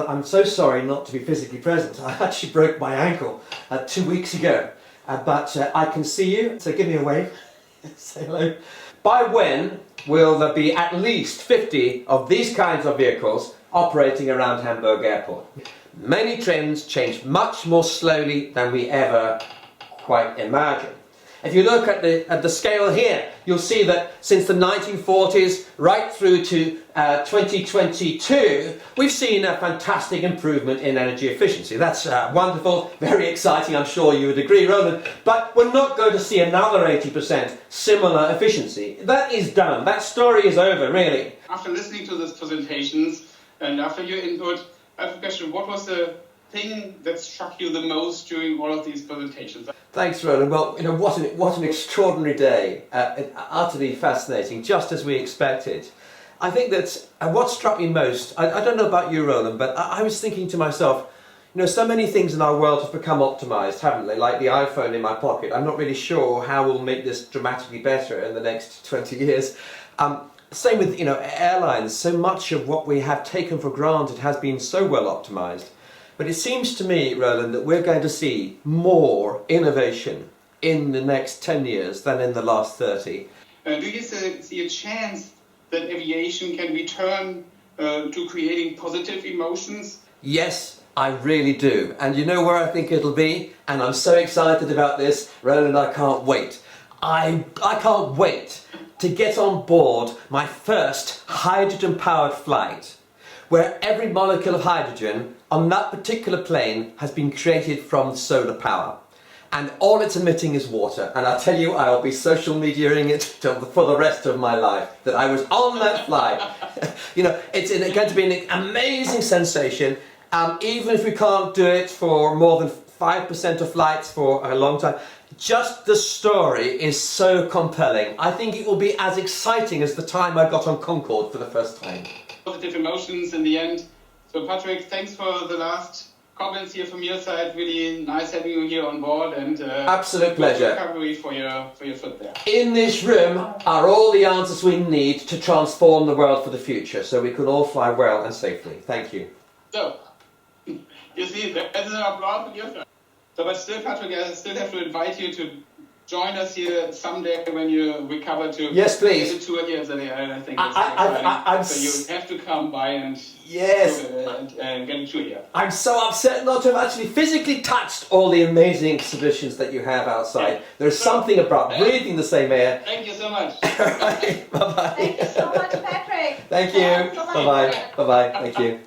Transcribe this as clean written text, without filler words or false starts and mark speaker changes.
Speaker 1: I'm so sorry not to be physically present. I actually broke my ankle 2 weeks ago, but I can see you, so give me a wave. Say hello. By when will there be at least 50 of these kinds of vehicles operating around Hamburg Airport? Many trends change much more slowly than we ever quite imagine. If you look at the scale here, you'll see that since the 1940s right through to 2022, we've seen a fantastic improvement in energy efficiency. That's wonderful, very exciting, I'm sure you would agree, Roland. But we're not going to see another 80% similar efficiency. That is done. That story is over, really.
Speaker 2: After listening to these presentations and after your input, I have a question. What was the thing that struck you the most during all of these presentations?
Speaker 1: Thanks, Roland. Well, you know, what an extraordinary day. Utterly fascinating, just as we expected. I think that what struck me most, I don't know about you, Roland, but I was thinking to myself, you know, so many things in our world have become optimized, haven't they? Like the iPhone in my pocket. I'm not really sure how we'll make this dramatically better in the next 20 years. Same with, you know, airlines. So much of what we have taken for granted has been so well optimized. But it seems to me, Roland, that we're going to see more innovation in the next 10 years than in the last 30.
Speaker 2: Do you see a chance that aviation can return to creating positive emotions?
Speaker 1: Yes, I really do. And you know where I think it'll be? And I'm so excited about this, Roland, I can't wait. I can't wait to get on board my first hydrogen-powered flight, where every molecule of hydrogen on that particular plane has been created from solar power. And all it's emitting is water. And I'll tell you, I'll be social mediaing it for the rest of my life, that I was on that flight. You know, it's going to be an amazing sensation. Even if we can't do it for more than 5% of flights for a long time, just the story is so compelling. I think it will be as exciting as the time I got on Concorde for the first time.
Speaker 2: Positive emotions in the end. So Patrick, thanks for the last comments here from your side. Really nice having you here on board, and
Speaker 1: absolute pleasure.
Speaker 2: Recovery for your foot there.
Speaker 1: In this room are all the answers we need to transform the world for the future, so we can all fly well and safely. Thank you.
Speaker 2: So, you see, there's an applause on your side. So, but still, Patrick, I still have to invite you to join us here someday when you recover to
Speaker 1: yes, please.
Speaker 2: Get a tour here. I think it's so you have to come by and
Speaker 1: yes,
Speaker 2: and get a tour here.
Speaker 1: I'm so upset not to have actually physically touched all the amazing exhibitions that you have outside. Yeah. There's something about breathing the same air.
Speaker 2: Thank you so much.
Speaker 1: All right, bye-bye.
Speaker 3: Thank you so much, Patrick.
Speaker 1: Thank you. Bye-bye. Bye-bye. Thank you.